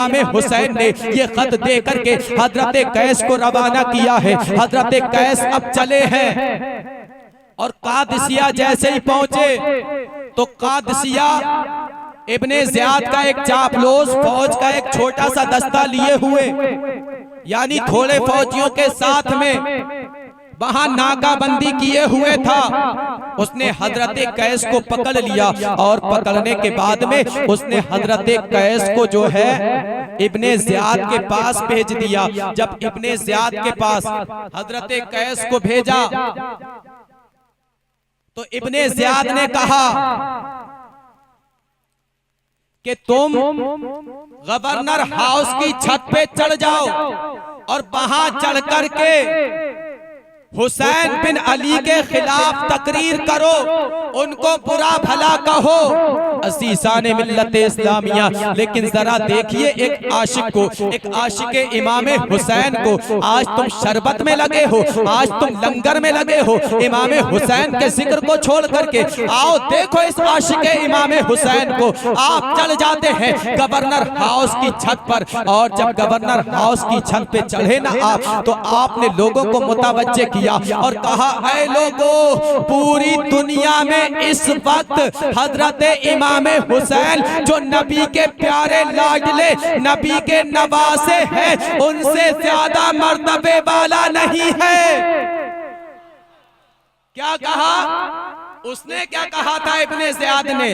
इमाम हुसैन ने ये खत दे करके हजरत कैस को रवाना किया है। हजरत कैस अब चले हैं और कादसिया जैसे ही पहुंचे तो कादसिया इब्ने ज़ियाद का एक चापलूस फौज का एक छोटा सा दस्ता लिए हुए, यानी थोड़े फौजियों के साथ में वहां नाकाबंदी किए हुए था। उसने हजरत कैस को पकड़ लिया और पकड़ने के बाद में उसने हजरत कैस को जो है इब्ने ज़ियाद के पास भेज दिया। जब इब्ने ज़ियाद के पास हजरत कैस को भेजा तो इब्ने ज़ियाद ने कहा कि तुम गवर्नर हाउस की छत पे चढ़ जाओ और वहां चढ़ करके हुसैन बिन अली के खिलाफ तकरीर करो, उनको बुरा भला कहो। अज़ीज़ान मिल्लत इस्लामिया, लेकिन जरा देखिए एक आशिक को, एक आशिक इमाम हुसैन को आज तुम शरबत में लगे हो, आज तुम लंगर में लगे हो। इमाम हुसैन के जिक्र को छोड़ करके आओ देखो इस आशिक इमाम हुसैन को। आप चढ़ जाते हैं गवर्नर हाउस की छत पर, और जब गवर्नर हाउस की छत पे चढ़े ना आप, तो आपने लोगों को मुतवज्जे किया और कहा, ऐ लोगों, पूरी दुनिया में इस वक्त हजरत इमाम हुसैन जो नबी के प्यारे लाडले, नबी के नवासे हैं, उनसे ज्यादा मर्तबे वाला नहीं है। क्या कहा उसने? क्या कहा था इब्ने ज़ियाद ने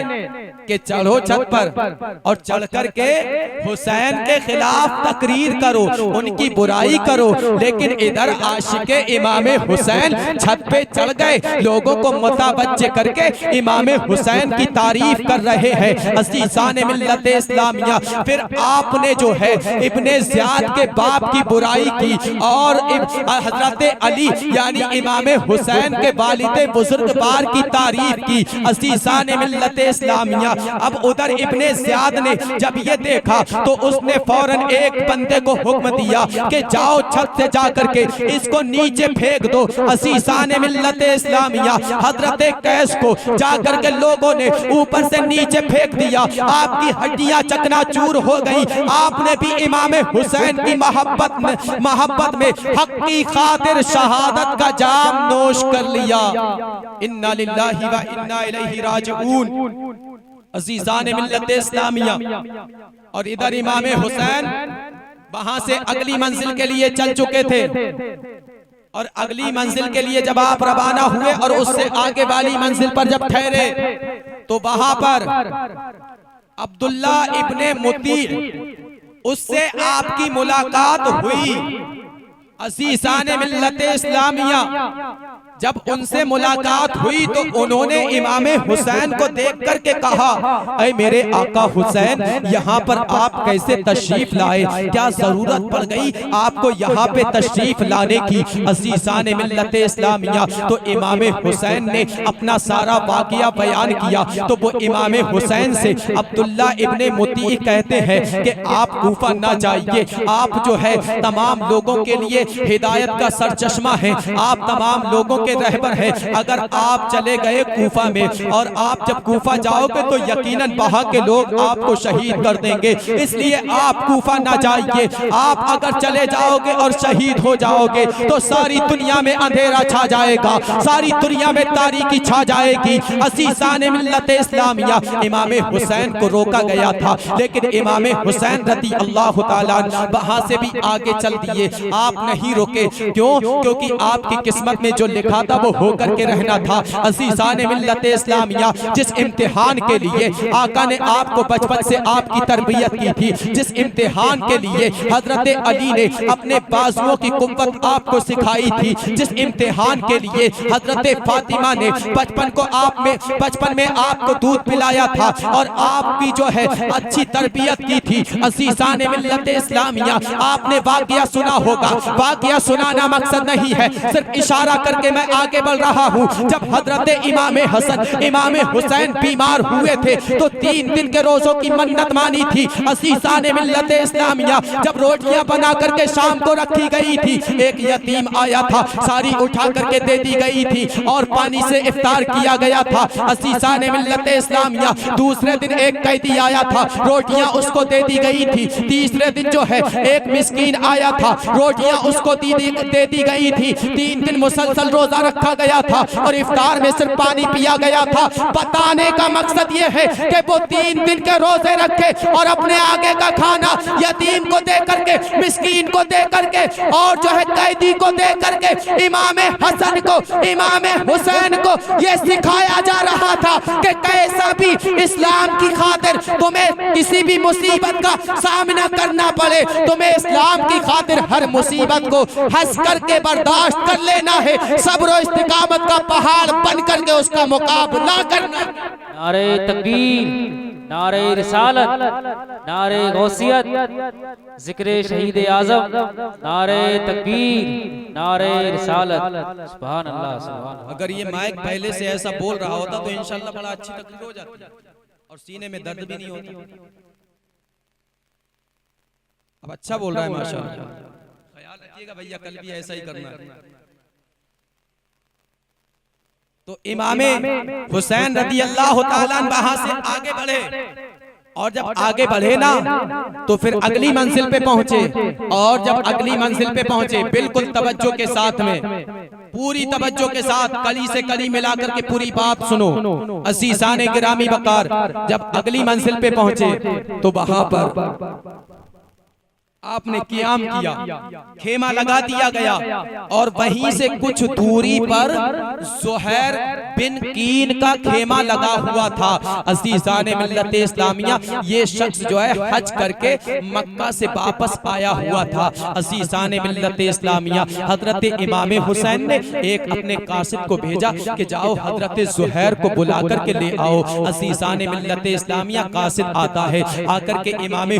कि चढ़ो छत पर और चढ़ करके हुसैन के खिलाफ तकरीर करो, उनकी बुराई करो। लेकिन इधर आशिक इमाम हुसैन छत पे चढ़ गए, लोगों को मुतवज्जे करके इमाम हुसैन की तारीफ कर रहे हैं। अज़ीज़ान मिल्लत इस्लामिया, फिर आपने जो है इब्ने ज़ियाद के बाप की बुराई की और हजरत अली यानी इमाम हुसैन के वालिद बुजुर्गवार की तारीफ की। अज़ीज़ान मिल्लत इस्लामिया, अब उधर इब्ने ज़ियाद ने जब ये देखा तो उसने फौरन एक बंदे को हुक्म दिया कि जाओ छत से जाकर के इसको नीचे फेंक दो। अज़ीज़ान मिल्लत इस्लामिया, हजरत कैस को जाकर के लोगों ने ऊपर से नीचे फेंक दिया, आपकी हड्डियां चकनाचूर हो गई। आपने भी इमाम हुसैन की मोहब्बत में हक की खातिर शहादत का जाम नोश कर लिया। इन्ना लिल्लाहि व इन्ना इलैहि राजिऊन। अज़ीज़ान मिल्लत इस्लामिया, और इधर इमाम हुसैन वहां से अगली मंजिल के लिए चल चुके थे, और अगली मंजिल के लिए जब आप रवाना हुए और उससे आगे वाली मंजिल पर जब ठहरे तो वहां पर अब्दुल्ला इब्ने मुती उससे आपकी मुलाकात हुई। अज़ीज़ान मिल्लत इस्लामिया, जब उनसे मुलाकात हुई तो उन्होंने इमाम हुसैन को देख करके कहा, ऐ मेरे आका हुसैन, यहाँ पर आप कैसे तशरीफ लाए? क्या जरूरत पड़ गई आपको यहाँ पे तशरीफ लाने की? अज़ीज़ान मिल्लत इस्लामिया, तो इमाम हुसैन ने अपना सारा वाक़या बयान किया। तो वो इमाम हुसैन से अब्दुल्ला इब्ने मुती कहते हैं कि आप कूफा ना जाइए, आप जो है तमाम लोगों के लिए हिदायत का सरचश्मा है, आप तमाम लोगों के रहबर है। अगर आप चले गए कूफा में और आप जब कूफा जाओगे तो यकीनन वहां के लोग आपको शहीद कर देंगे, इसलिए आप कूफा ना जाइए। आप अगर चले जाओगे और शहीद हो जाओगे तो सारी दुनिया में अंधेरा छा जाएगा, सारी दुनिया में तारीकी छा जाएगी। अज़ीज़ान मिल्लत इस्लामिया, इमाम हुसैन को रोका गया था, लेकिन इमाम हुसैन रज़ी अल्लाह तआला वहां से भी आगे चल दिए। आप नहीं रोके, क्यों? क्योंकि आपकी किस्मत में जो लिखा था वो होकर के रहना था। अज़ीज़ान मिल्लत इस्लामिया, जिस इम्तिहान के लिए आका ने आपको बचपन से आपकी तरबियत की थी, जिस इम्तिहान के लिए हजरत अली ने अपने बाजुओं की कुव्वत आपको सिखाई थी, जिस इम्तिहान के लिए हजरत फातिमा ने बचपन में आपको दूध पिलाया था और आपकी जो है अच्छी तरबियत की थी। अज़ीज़ान मिल्लत इस्लामिया, आपने वाक़या सुना होगा। वाक़या सुनाना मकसद नहीं है, सिर्फ इशारा करके मैं आगे बढ़ रहा हूँ। जब हजरत इमाम हसन इमाम हुसैन बीमार हुए थे तो 3 दिन के रोजों की मन्नत मानी थी। असीसाने मिल्लत इस्लामिया जब रोटियां बना करके शाम को रखी गई थी, एक यतीम आया था, सारी उठा करके दे दी गई थी और पानी से इफ्तार किया गया था। असीसाने मिल्लत इस्लामिया दूसरे दिन एक कैदी आया था, रोटियां उसको दे दी गई थी। तीसरे दिन जो है एक मिस्कीन आया था, रोटियां उसको दे दी गई थी। 3 दिन मुसलसल रोजा रखा गया था और इफ्तार में सिर्फ पानी पिया गया था। बताने का मकसद ये है कि वो 3 दिन के रोजे रखे और अपने आगे का खाना यतीम को दे करके, मिस्कीन को दे करके और जो है कैदी को दे करके इमाम हसन को इमाम हुसैन को ये सिखाया जा रहा था कि कैसा भी इस्लाम की खातिर तुम्हें किसी भी मुसीबत का सामना करना पड़े, तुम्हें इस्लाम की खातिर हर मुसीबत को हंस करके बर्दाश्त कर लेना है, सब्र और इस्तिकामत का पहाड़ बन करके उसका मुकाबला करना। नारे तकबीर, नारे रिसालत, नारे गौसियत, जिक्र शहीद आजम, नारे तकबीर, नारे रिसालत। सुभान अल्लाह, सुभान अल्लाह। अगर ये माइक पहले से ऐसा बोल रहा होता तो इंशाल्लाह बड़ा अच्छी तकरीर हो जाती और सीने में दर्द भी नहीं होता। अब अच्छा बोल रहा है माशाअल्लाह। ख्याल रखिएगा भैया, कल भी ऐसा ही करना है। तो इमाम हुसैन रदी अल्लाह तआला अन्हु वहां से आगे बढ़े और जब आगे बढ़े ना तो फिर अगली मंजिल पे पहुंचे। और जब अगली मंजिल पे पहुंचे बिल्कुल तवज्जो के साथ में, पूरी तवज्जो के साथ कली से कली मिलाकर के पूरी बात सुनो। असीसाने गिरामी वकार जब अगली मंजिल पे पहुंचे तो वहां पर आपने क़ियाम किया, खेमा लगा दिया गया और वहीं से कुछ दूरी पर ज़ुहैर बिन कीन का खेमा लगा हुआ था। अज़ीज़ाने मिल्लत इस्लामिया ये शख्स जो है हज करके मक्का से वापस आया हुआ था। अज़ीज़ाने मिल्लत इस्लामिया हजरत इमाम हुसैन ने एक अपने कासिद को भेजा कि जाओ हजरत ज़ुहैर को बुला करके ले आओ। अज़ीज़ाने मिल्लत इस्लामिया कासिद आता है, आकर के इमाम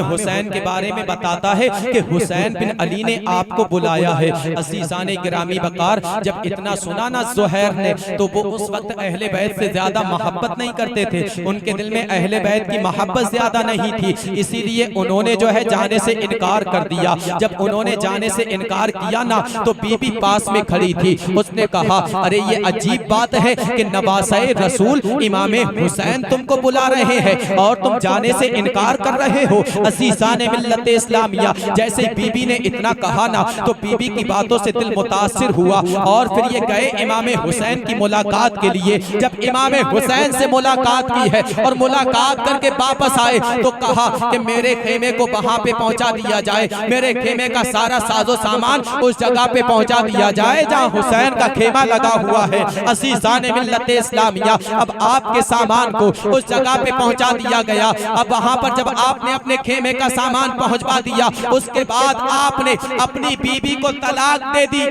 हुसैन के बारे में बताता है कि हुसैन बिन अली ने आपको बुलाया है। अज़ीज़ाने गिरामी वकार जब इतना सुना ना ज़ुहैर ने तो वो उस वक्त अहले बैत से ज्यादा मोहब्बत नहीं करते थे, उनके दिल में अहले बैत की मोहब्बत ज्यादा नहीं थी, इसीलिए उन्होंने जो है जाने से इनकार कर दिया। जब उन्होंने जाने से इनकार किया ना तो बीबी पास में खड़ी थी, उसने कहा अरे ये अजीब बात है कि नवासे रसूल इमाम हुसैन तुमको बुला रहे हैं और तुम जाने से इनकार कर रहे हो। अज़ीज़ाने मिल्लत इस्लामिया जैसे बीबी ने इतना कहा ना तो बीबी की बातों से दिल मुतासिर हुआ और फिर ये गए इमाम हुसैन की मुलाकात के लिए। जब इमाम हुसैन से मुलाकात की है और मुलाकात करके वापस आए तो कहा कि मेरे खेमे को वहां पे पहुंचा दिया जाए, मेरे खेमे का सारा साजो सामान उस जगह पे पहुंचा दिया जाए जहां हुसैन का खेमा लगा हुआ है। अज़ीज़ाने मिल्लत इस्लामिया अब आपके सामान को उस जगह पे पहुंचा दिया गया। अब वहां पर जब आपने अपने खेमे का सामान पहुंचवा दिया उसके बाद आपने अपनी बीबी को तलाक दे दी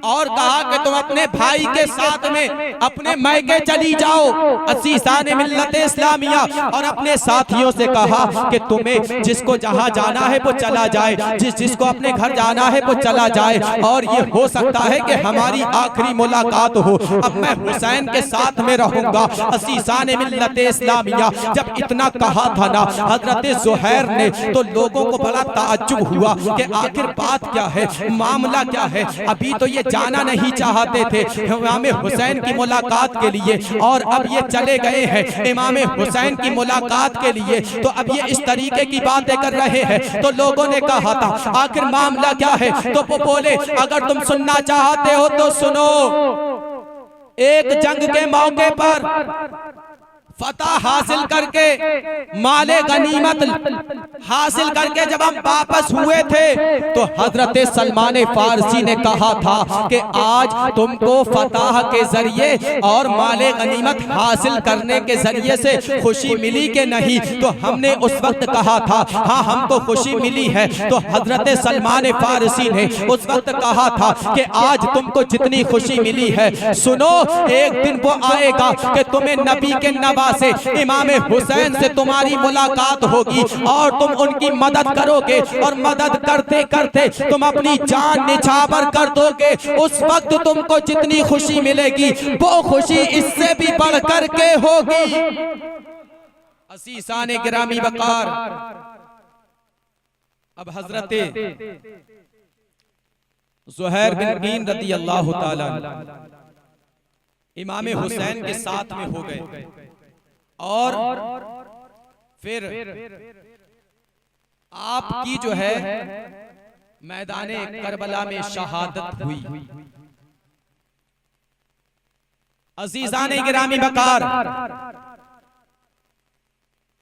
और कहा कि तुम अपने भाई के साथ में अपने मैके चली जाओ। अज़ीज़ाने मिल्लत इस्लामिया और अपने साथियों से कहा कि तुम्हें जिसको जहां जाना है वो चला जाए, जिसको अपने घर जाना है वो चला जाए और ये हो सकता है कि हमारी आखिरी मुलाकात हो, अब मैं हुसैन के साथ में रहूंगा। अज़ीज़ाने मिल्लत इस्लामिया जब इतना कहा था ना हजरत ज़ुहैर ने तो लोगों को बड़ा ताज्जुब हुआ कि आखिर बात क्या है, मामला क्या है। अभी तो ये जाना नहीं चाहते थे इमाम हुसैन की मुलाकात के लिए और अब ये चले गए हैं इमाम हुसैन की मुलाकात के लिए, तो अब ये इस तरीके की बातें कर रहे हैं। तो लोगों ने कहा था आखिर मामला क्या है, तो वो बोले अगर तुम सुनना चाहते हो तो सुनो। एक जंग के मौके पर फतह हासिल करके माले गनीमत हासिल करके जब हम वापस हुए थे तो हजरत सलमान फारसी ने कहा था कि आज तुमको फतह के जरिए और माले गनीमत हासिल करने के जरिए से खुशी मिली कि नहीं, तो हमने उस वक्त कहा था हाँ हमको खुशी मिली है। तो हजरत सलमान फारसी ने उस वक्त कहा था कि आज तुमको जितनी खुशी मिली है सुनो, एक दिन वो आएगा कि तुम्हें नबी के नवासे मरतबा से इमाम हुसैन से तुम्हारी मुलाकात होगी और तुम उनकी मदद करोगे और मदद करते करते तुम अपनी जान निछावर कर दोगे। उस वक्त तुमको जितनी खुशी मिलेगी वो खुशी इससे भी बढ़ कर के होगी। असीसाने गिरामी वकार, अब हजरते ज़ुहैर बिन मीन रज़ी अल्लाह ताला इमाम हुसैन के साथ में हो गए और फिर आपकी जो है मैदाने करबला में शहादत हुई। अजीजाने गिरामी वकार,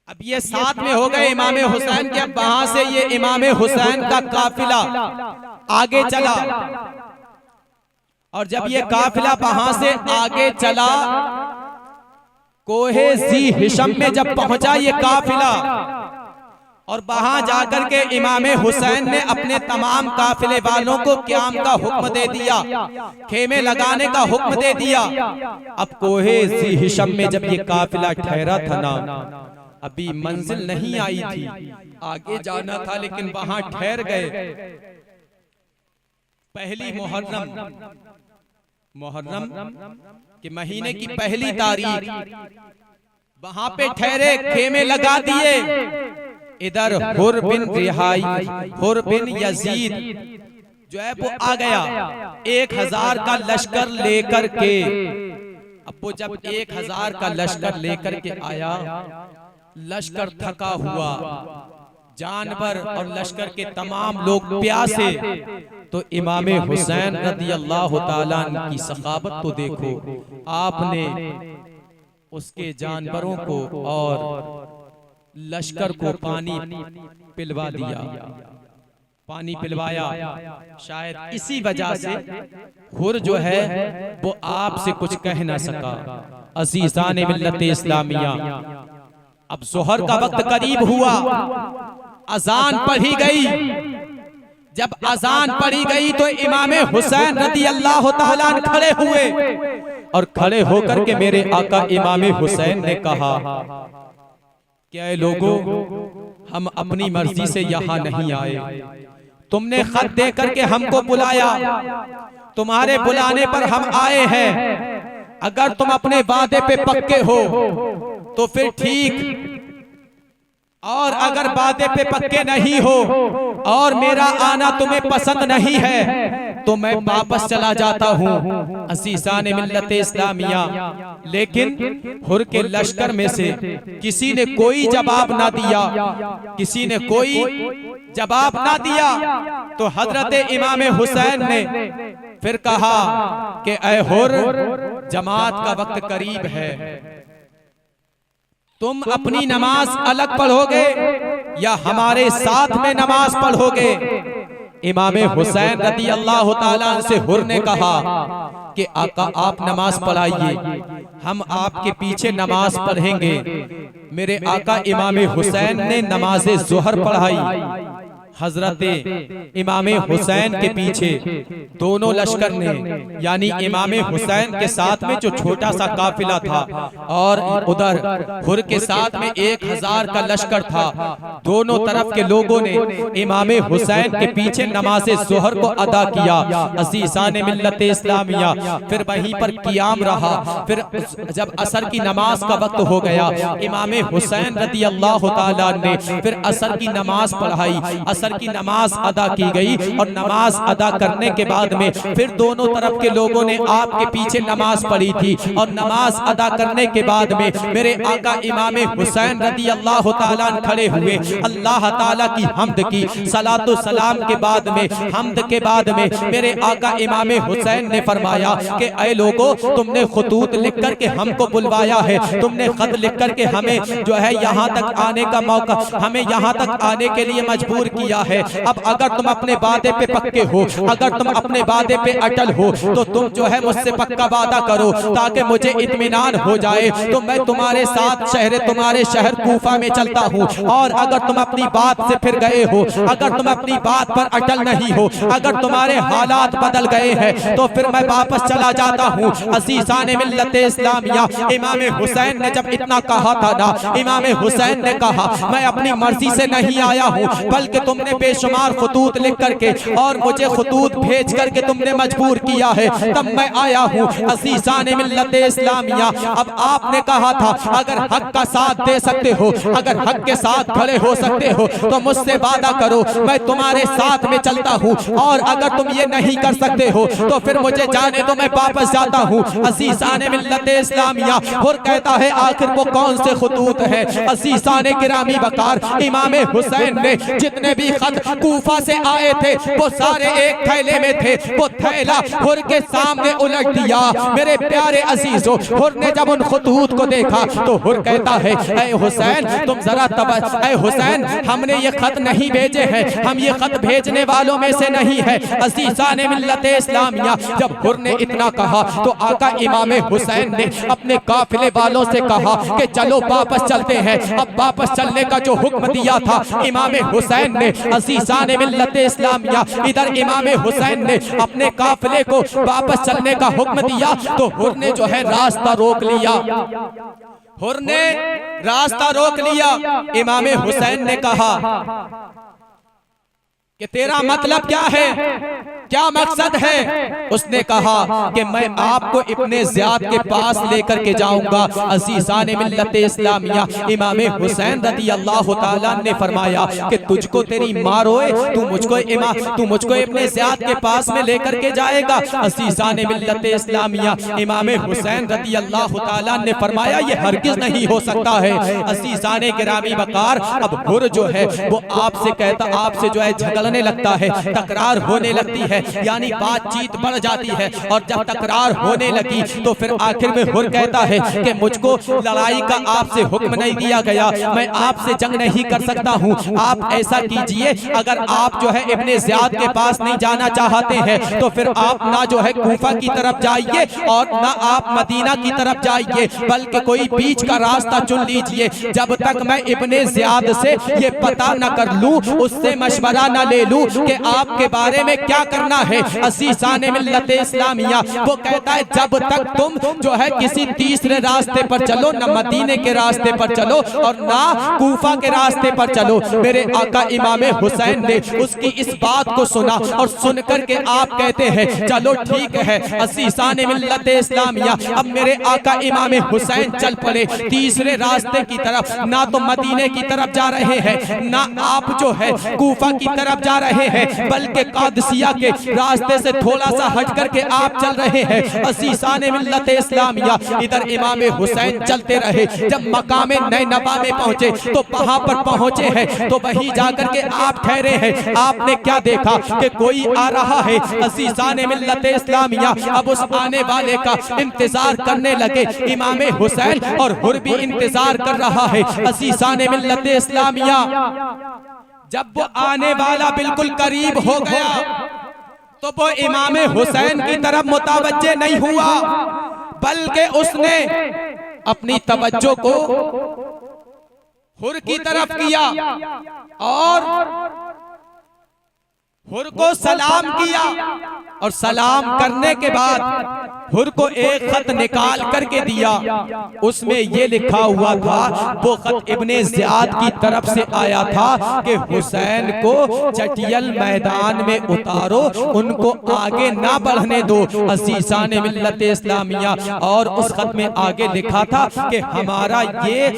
अब ये साथ में हो गए इमाम हुसैन के। अब वहां से ये इमाम हुसैन का काफिला आगे चला और जब ये काफिला वहां से आगे चला, कोहे ज़ी हिशम में जब पहुंचा ये काफिला और वहां जाकर के इमाम हुसैन ने अपने तमाम काफिले वालों को क़याम का हुक्म दे दिया, खेमे लगाने का हुक्म दे दिया। अब कोहे ज़ी हिशम में जब ये काफिला ठहरा था ना, अभी मंजिल नहीं आई थी, आगे जाना था लेकिन वहां ठहर गए। पहली मुहर्रम के महीने की पहली तारीख वहां पे ठहरे, खेमे लगा दिए। इधर हुर बिन रिहाई, हुर बिन यजीद जो है वो आ गया 1000 का लश्कर लेकर के। अब वो जब 1000 का लश्कर लेकर के आया, लश्कर थका हुआ, जानवर और लश्कर के तमाम लोग प्यासे, तो इमाम हुसैन रज़ी अल्लाह ताला की सखावत तो देखो। आपने उसके जानवरों को और लश्कर को पानी पिलवा दिया, पानी पिलवाया। शायद इसी वजह से हुर जो है वो आपसे कुछ कह ना सका। अज़ीज़ाने मिल्लत इस्लामिया, अब ज़ोहर का वक्त करीब हुआ, अजान पढ़ी गई। जब अजान पढ़ी गई तो इमाम हुसैन रज़ी अल्लाह ताला खड़े हुए और खड़े होकर के मेरे आका इमाम हुसैन ने कहा, क्या लोगों, हम अपनी मर्जी से यहाँ नहीं आए, तुमने खत दे करके हमको बुलाया, तुम्हारे बुलाने पर हम आए हैं। अगर तुम अपने वादे पे पक्के हो तो फिर ठीक, और अगर वादे पे पक्के नहीं हो और मेरा आना तुम्हें पसंद नहीं है तो मैं वापस चला जाता हूँ। असीसाने मिल्लत इस्लामिया, लेकिन हुर के लश्कर में से किसी ने कोई जवाब ना दिया, किसी ने कोई जवाब ना दिया। तो हजरत इमाम हुसैन ने फिर कहा कि ऐ हुर, जमात का वक्त करीब है, तुम अपनी नमाज अलग पढ़ोगे या हमारे साथ में नमाज पढ़ोगे? इमाम हुसैन रज़ी अल्लाह ताला से हुर ने कहा कि आका आप नमाज पढ़ाइए, हम आपके पीछे नमाज पढ़ेंगे। मेरे आका इमाम हुसैन ने नमाज ज़ोहर पढ़ाई। हजरत इमाम हुसैन के पीछे दोनों लश्कर ने, यानी इमाम हुसैन के साथ में जो छोटा सा काफिला था और उधर हुर के साथ में 1000 का लश्कर था, दोनों तरफ के लोगों ने इमाम हुसैन के पीछे नमाज ज़ोहर को अदा किया। अज़ीज़ाने मिल्लत इस्लामिया, फिर वहीं पर क़ियाम रहा। फिर जब असर की नमाज का वक्त हो गया, इमाम हुसैन रज़ी अल्लाह ताला ने फिर असर की नमाज पढ़ाई। असर की नमाज अदा की गई और नमाज अदा करने के बाद में फिर दोनों तरफ के लोगों ने आपके पीछे नमाज पढ़ी थी। और नमाज अदा करने के बाद में मेरे आका इमाम हुसैन रज़ी अल्लाह ताला खड़े हुए, अल्लाह ताला की हम्द की, सलातो सलाम के बाद में, हम्द के बाद में मेरे आका इमाम हुसैन ने फरमाया कि ऐ लोगों, तुमने खुतूत लिख कर के हमको बुलवाया है, तुमने खत लिख कर के हमें जो है यहाँ तक आने का मौका, हमें यहाँ तक आने के लिए मजबूर किया किया है। अब अगर तुम अपने वादे पे पक्के हो, अगर तुम अपने वादे पे अटल हो, तो तुम जो है मुझसे पक्का वादा करो ताकि मुझे इत्मीनान हो जाए, तो मैं तुम्हारे साथ तुम्हारे शहर कूफा में चलता हूँ। और अगर तुम अपनी बात से फिर गए हो, अगर तुम अपनी बात पर अटल नहीं हो, अगर तुम्हारे हालात बदल गए हैं, तो फिर मैं वापस चला जाता हूँ। अज़ीज़ान मिल्लत इस्लामिया, इमाम हुसैन ने जब इतना कहा था ना, इमाम हुसैन ने कहा मैं अपनी मर्जी से नहीं आया हूँ, बल्कि तुमने बेशुमार खतूत लिख करके और मुझे खतूत भेज करके तुमने मजबूर किया है, तब मैं आया हूँ। अज़ीज़ान मिल्लत इस्लामिया, अब आपने कहा था अगर हक का साथ दे सकते हो, अगर हक के साथ खड़े हो सकते हो, तो मुझसे वादा करो मैं तुम्हारे साथ में चलता हूँ, और अगर तुम ये नहीं कर सकते हो तो फिर मुझे जाने दो, मैं वापस जाता हूँ। अज़ीज़ान मिल्लत इस्लामिया और कहता है आखिर वो कौन से खतूत है? अज़ीज़ान गिरामी वकार, इमाम हुसैन ने जितने भी खत कूफा से आए थे वो सारे एक थैले में थे। वो थैला हुर के सामने उलट दिया। मेरे प्यारे अजीजों, हुर ने जब उन खतूत को देखा तो हुर कहता है ऐ हुसैन तुम जरा ऐ हुसैन, हमने ये खत नहीं भेजे हैं, हम ये खत भेजने वालों में से नहीं है। अज़ीज़ान मिल्लत इस्लामिया, जब हुर ने इतना कहा तो आका इमाम हुसैन ने अपने काफिले वालों से कहा कि चलो वापस चलते हैं। अब वापस चलने का जो हुक्म दिया था इमाम हुसैन ने, अज़ीज़ान मिल्लत इस्लामिया, इधर इमाम हुसैन ने अपने काफिले को वापस चलने का हुक्म दिया, तो हुर ने जो है रास्ता रोक लिया। हुर ने रास्ता रोक लिया। इमाम हुसैन ने कहा कि तेरा मतलब क्या है, क्या मकसद है? उसने कहा कि मैं आपको इब्ने ज़ियाद के पास लेकर के जाऊंगा। अज़ीज़ान मिल्लत इस्लामिया, इमाम हुसैन रज़ी अल्लाह ताला ने फरमाया कि तुझको तेरी माँ रोए, तू मुझको इब्ने ज़ियाद के पास में लेकर के जाएगा। अज़ीज़ान मिल्लत इस्लामिया, इमाम हुसैन रज़ी अल्लाह ताला ने फरमाया ये हरगिज़ नहीं हो सकता है। अज़ीज़ान गिरामी वकार, अब हुर जो है वो आपसे जो है झगड़ने लगता है, तकरार होने लगती है, यानी बातचीत बढ़ जाती है। और जब तकरार होने लगी तो फिर आखिर में हुर कहता है कि मुझको लड़ाई का आपसे हुक्म नहीं दिया गया, मैं आपसे जंग नहीं कर सकता हूँ। आप ऐसा कीजिए, अगर आप जो है इब्ने ज़ियाद के पास नहीं जाना चाहते हैं तो फिर आप ना जो है कूफा की तरफ जाइए और ना आप मदीना की तरफ जाइए, बल्कि कोई बीच का रास्ता चुन लीजिए। जब तक मैं इब्ने ज़ियाद से ये पता न कर लूं, उससे मशवरा न ले लूं कि आपके बारे में क्या करना है। अज़ीज़ान मिल्लत इस्लामिया, वो कहता है जब तक तुम जो है किसी तीसरे रास्ते पर चलो, न मदीने के रास्ते पर चलो और ना कूफा के रास्ते पर चलो। मेरे आका इमाम हुसैन ने उसकी इस बात को सुना और सुन करके आप कहते हैं चलो ठीक है। अज़ीज़ान मिल्लत इस्लामिया, अब मेरे आका इमाम हुसैन चल पड़े तीसरे रास्ते की तरफ। ना तो मदीने की तरफ जा रहे हैं, ना आप जो है कूफा की तरफ जा रहे हैं, बल्कि कादसिया के रास्ते से थोड़ा सा हट करके आप चल रहे हैं। अज़ीज़ान मिल्लत इस्लामिया, इधर इमाम हुसैन चलते रहे। जब मकाम नैनवा में पहुंचे तो वहां पर पहुंचे हैं तो वहीं जाकर के आप ठहरे हैं। आपने क्या देखा कि कोई आ रहा है। अज़ीज़ान मिल्लत इस्लामिया अब उस आने वाले का इंतजार करने लगे। इमाम हुसैन और हुर भी इंतजार कर रहा है। अज़ीज़ान मिल्लत इस्लामिया, जब वो आने वाला बिल्कुल करीब हो गया तो वो इमाम हुसैन की तरफ मुतवज्जे नहीं हुआ, बल्कि उसने अपनी तवज्जो को हुर की तरफ किया और हुर को सलाम किया। और सलाम करने के बाद हुर को एक खत निकाल करके दिया। उसमें ये लिखा हुआ था, वो खत इब्ने ज़ियाद की तरफ से आया था कि हुसैन को चटियल मैदान में उतारो, उनको आगे ना बढ़ने दो। अज़ीज़ान मिल्लत इस्लामिया, और उस खत में आगे लिखा था कि हमारा ये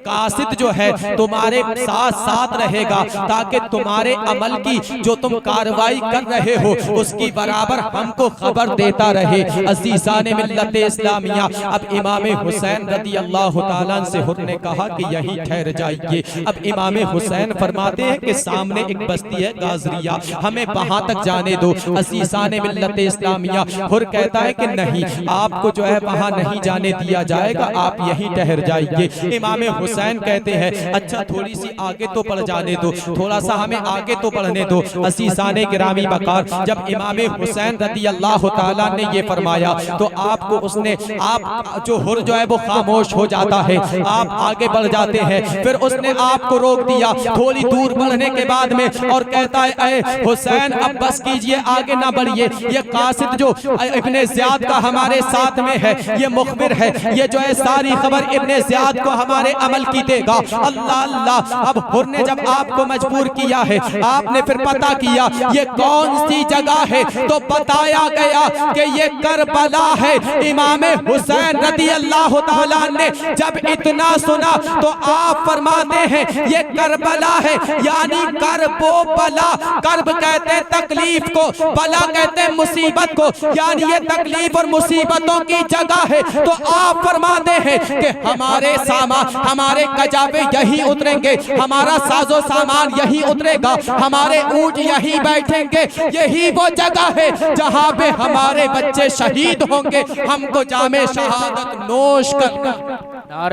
कासिद जो है तुम्हारे साथ साथ रहेगा, ताकि तुम्हारे अमल की जो तुम कार्रवाई कर रहे हो उसकी बराबर हमको खबर देता रहे। अज़ीज़ाने मिल्लत इस्लामिया, अब इमाम हुसैन रज़ी अल्लाह ताला से हुर ने कहा कि यहीं ठहर जाइए। अब इमाम हुसैन फरमाते हैं कि सामने एक बस्ती है गाजरिया, हमें वहां तक जाने दो। अज़ीज़ाने मिल्लत इस्लामिया, हुर कहता है कि नहीं, आपको जो है वहां नहीं जाने दिया जाएगा, आप यहीं ठहर जाइए। इमाम हुसैन कहते हैं अच्छा थोड़ी सी आगे तो बढ़ जाने दो, थोड़ा सा हमें आगे तो बढ़ने दो। अज़ीज़ाने गिरामी वक़ार, जब इमाम हुसैन रज़ी अल्लाह ताला ने ये फरमाया तो आपको उसने आप जो हुर जो है वो खामोश हो जाता है, आप आगे बढ़ जाते हैं। फिर उसने आपको रोक दिया थोड़ी दूर बढ़ने के बाद में और कहता है ऐ हुसैन अब बस कीजिए, आगे ना बढ़िए। ये कासिद जो इब्ने ज़ियाद का हमारे साथ में है, ये मुखबिर है, ये जो है सारी खबर इब्ने ज़ियाद को हमारे अमल की देगा। अल्लाह अल्लाह, अब हुर ने जब आपको मजबूर किया है, आपने फिर पता किया ये कौन सी जगह है, तो बताया गया कि ये करबला है। इमाम हुसैन रज़ी अल्लाह ताला ने जब इतना सुना तो आप फरमाते हैं ये करबला है, यानी करबो बला, करब कहते हैं तकलीफ को, बला कहते हैं मुसीबत को, यानी ये तकलीफ और मुसीबतों की जगह है। तो आप फरमाते हैं कि हमारे सामान, हमारे कजाबे यही उतरेंगे, हमारा साजो सामान यही उतरेगा, हमारे ऊंट यही बैठेंगे, यही वो जगह है जहां पे हमारे बच्चे शहीद होंगे, हमको जामे शहादत नोश करना।